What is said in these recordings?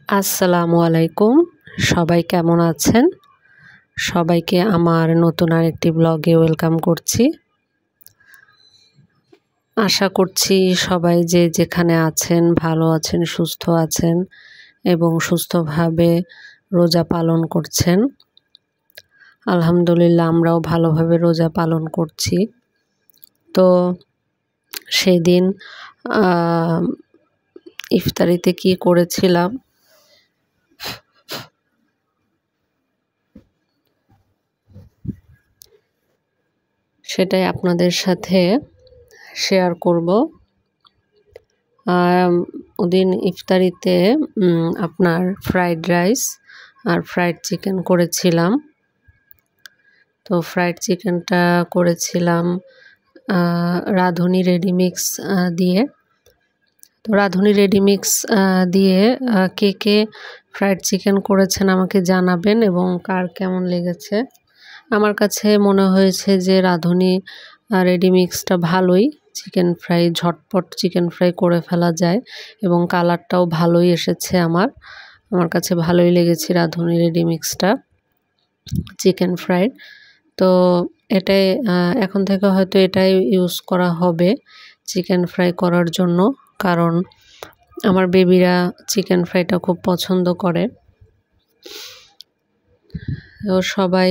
আসসালামু আলাইকুম। সবাই কেমন আছেন? সবাইকে আমার নতুন আরেকটি ব্লগে ওয়েলকাম করছি। আশা করছি সবাই যে যেখানে আছেন ভালো আছেন, সুস্থ আছেন এবং সুস্থভাবে রোজা পালন করছেন। আলহামদুলিল্লাহ আমরাও ভালোভাবে রোজা পালন করছি। তো সেদিন ইফতারিতে কি করেছিলাম সেটাই আপনাদের সাথে শেয়ার করব। ওদিন ইফতারিতে আপনার ফ্রাইড রাইস আর ফ্রাইড চিকেন করেছিলাম। তো ফ্রাইড চিকেনটা করেছিলাম রাঁধুনি রেডিমিক্স দিয়ে। তো রাঁধুনি রেডিমিক্স দিয়ে কে ফ্রাইড চিকেন করেছেন আমাকে জানাবেন এবং কার কেমন লেগেছে। আমার কাছে মনে হয়েছে যে রাঁধুনি রেডিমিক্সটা ভালোই, চিকেন ফ্রাই ঝটপট চিকেন ফ্রাই করে ফেলা যায় এবং কালারটাও ভালোই এসেছে। আমার কাছে ভালোই লেগেছে রাঁধুনি রেডিমিক্সটা চিকেন ফ্রাই। তো এটাই এখন থেকে হয়তো এটাই ইউজ করা হবে চিকেন ফ্রাই করার জন্য, কারণ আমার বেবিরা চিকেন ফ্রাইটা খুব পছন্দ করে। তো সবাই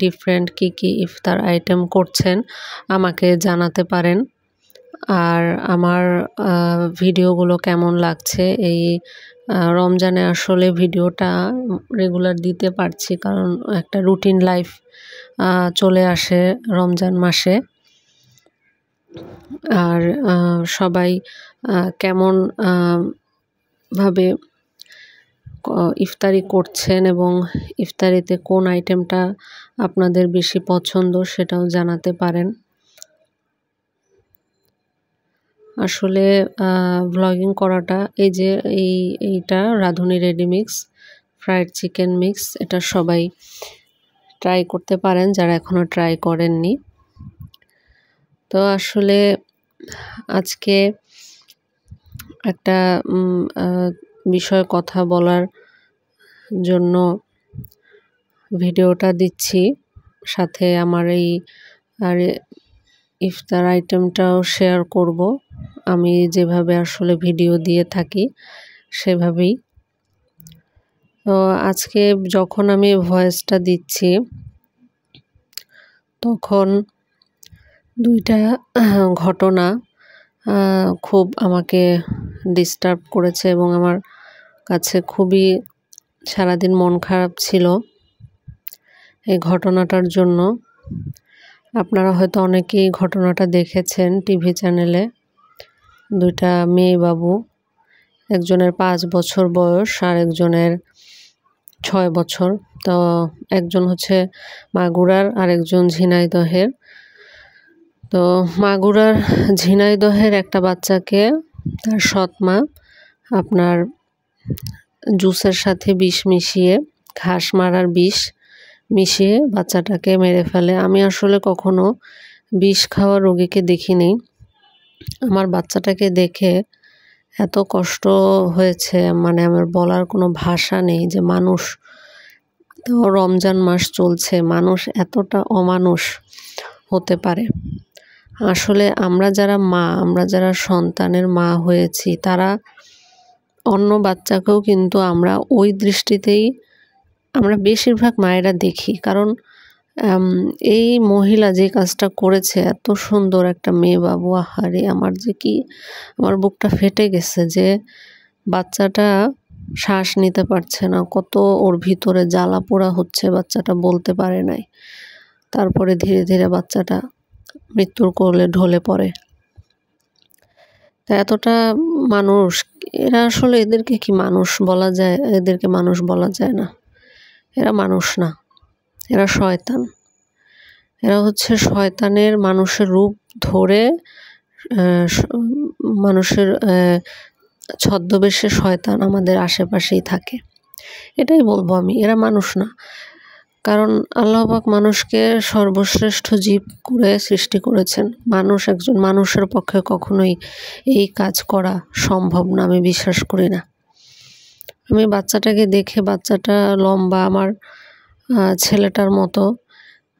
ডিফারেন্ট কি ইফতার আইটেম করছেন আমাকে জানাতে পারেন। আর আমার ভিডিওগুলো কেমন লাগছে, এই রমজানে আসলে ভিডিওটা রেগুলার দিতে পারছি কারণ একটা রুটিন লাইফ চলে আসে রমজান মাসে। আর সবাই কেমন ভাবে ইফতারি করছেন এবং ইফতারিতে কোন আইটেমটা আপনাদের বেশি পছন্দ সেটাও জানাতে পারেন। আসলে ভ্লগিং করাটা এই যে এইটা রাঁধুনি রেডিমিক্স ফ্রাইড চিকেন মিক্স, এটা সবাই ট্রাই করতে পারেন যারা এখনও ট্রাই করেননি। তো আসলে আজকে একটা বিষয়ে কথা বলার জন্য ভিডিওটা দিচ্ছি, সাথে আমার এই আর ইফতার আইটেমটাও শেয়ার করব। আমি যেভাবে আসলে ভিডিও দিয়ে থাকি সেভাবেই। তো আজকে যখন আমি ভয়েসটা দিচ্ছি তখন দুইটা ঘটনা খুব আমাকে ডিস্টার্ব করেছে এবং আমার কাছে খুবই সারাদিন মন খারাপ ছিল এই ঘটনাটার জন্য। আপনারা হয়তো অনেকেই ঘটনাটা দেখেছেন টিভি চ্যানেলে। দুইটা মেয়ে বাবু, একজনের 5 বছর বয়স আর একজনের 6 বছর। তো একজন হচ্ছে মাগুরার আর একজন ঝিনাইদহের। তো মাগুরার ঝিনাইদহের একটা বাচ্চাকে তার সৎমা আপনার জুসের সাথে বিষ মিশিয়ে, ঘাস মারার বিষ মিশিয়ে বাচ্চাটাকে মেরে ফেলে। আমি আসলে কখনো বিষ খাওয়া রোগীকে দেখিনি। আমার বাচ্চাটাকে দেখে এত কষ্ট হয়েছে, মানে আমার বলার কোনো ভাষা নেই যে মানুষ, তো রমজান মাস চলছে, মানুষ এতটা অমানুষ হতে পারে। আসলে আমরা যারা মা, আমরা যারা সন্তানের মা হয়েছি, তারা অন্য বাচ্চাকেও কিন্তু আমরা ওই দৃষ্টিতেই আমরা বেশিরভাগ মায়েরা দেখি। কারণ এই মহিলা যে কাজটা করেছে, এত সুন্দর একটা মেয়ে বাবু, আহারে আমার বুকটা ফেটে গেছে যে বাচ্চাটা শ্বাস নিতে পারছে না, কত ওর ভিতরে জ্বালা পোড়া হচ্ছে, বাচ্চাটা বলতে পারে নাই। তারপরে ধীরে ধীরে বাচ্চাটা মৃত্যুর কোলে ঢলে পড়ে। তা এতটা মানুষ, এরা আসলে এদেরকে কি মানুষ বলা যায়? এদেরকে মানুষ বলা যায় না। এরা মানুষ না, এরা শয়তান। এরা হচ্ছে শয়তানের মানুষের রূপ ধরে মানুষের ছদ্মবেশে শয়তান আমাদের আশেপাশেই থাকে। এটাই বলবো আমি, এরা মানুষ না। কারণ আল্লাহ পাক মানুষকে সর্বশ্রেষ্ঠ জীব করে সৃষ্টি করেছেন। একজন মানুষের পক্ষে কখনোই এই কাজ করা সম্ভব না, আমি বিশ্বাস করি না। আমি বাচ্চাটাকে দেখে, বাচ্চাটা লম্বা আমার ছেলেটার মতো,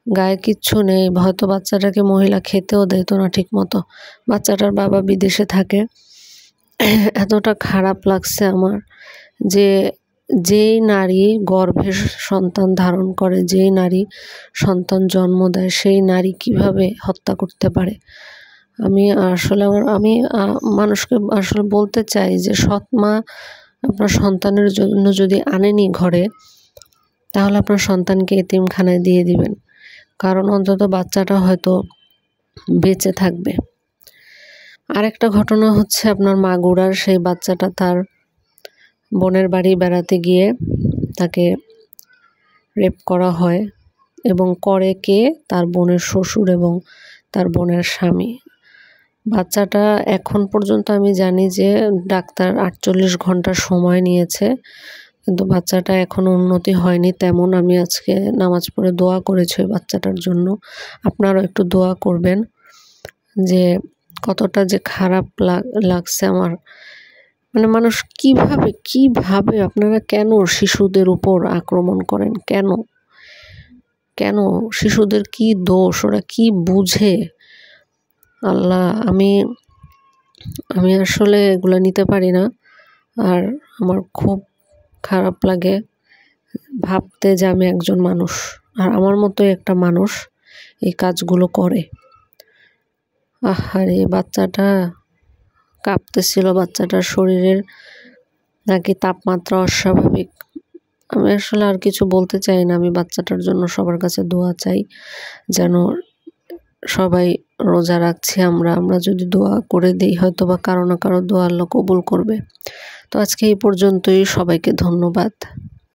গায়ে কিচ্ছু নেই, হয়তো বাচ্চাটাকে মহিলা খেতেও দিত না ঠিক মতো। বাচ্চাটার বাবা বিদেশে থাকে। এতটা খারাপ লাগছে আমার যে যেই নারী গর্ভে সন্তান ধারণ করে, যেই নারী সন্তান জন্ম দেয়, সেই নারী কিভাবে হত্যা করতে পারে। আমি আসলে আমি মানুষকে আসলে বলতে চাই যে সৎ মা আপনার সন্তানের জন্য যদি আনেনি ঘরে, তাহলে আপনার সন্তানকে এতিমখানায় দিয়ে দিবেন, কারণ অন্তত বাচ্চাটা হয়তো বেঁচে থাকবে। আরেকটা ঘটনা হচ্ছে আপনার মাগুরার, সেই বাচ্চাটা তার বোনের বাড়ি বেড়াতে গিয়ে তাকে রেপ করা হয়, এবং করে কে? তার বোনের শ্বশুর এবং তার বোনের স্বামী। বাচ্চাটা এখন পর্যন্ত আমি জানি যে ডাক্তার 48 ঘন্টা সময় নিয়েছে, কিন্তু বাচ্চাটা এখনও উন্নতি হয়নি তেমন। আমি আজকে নামাজ পড়ে দোয়া করেছি ওই বাচ্চাটার জন্য। আপনারাও একটু দোয়া করবেন যে কতটা যে খারাপ লাগছে আমার। মানে মানুষ কিভাবে আপনারা কেন শিশুদের উপর আক্রমণ করেন? কেন শিশুদের কি দোষ? ওরা কি বুঝে? আল্লাহ, আমি আসলে এগুলো নিতে পারি না। আর আমার খুব খারাপ লাগে ভাবতে যে আমি একজন মানুষ, আর আমার মতোই একটা মানুষ এই কাজগুলো করে। আহারে, বাচ্চাটা কাঁপতেছিল, বাচ্চাটার শরীরের নাকি তাপমাত্রা অস্বাভাবিক। আমি আসলে আর কিছু বলতে চাই না। আমি বাচ্চাটার জন্য সবার কাছে দোয়া চাই, যেন সবাই রোজা রাখছি আমরা যদি দোয়া করে দিই, হয়তো বা কারো না কারো দোয়া আল্লাহ কবুল করবে। তো আজকে এই পর্যন্তই। সবাইকে ধন্যবাদ।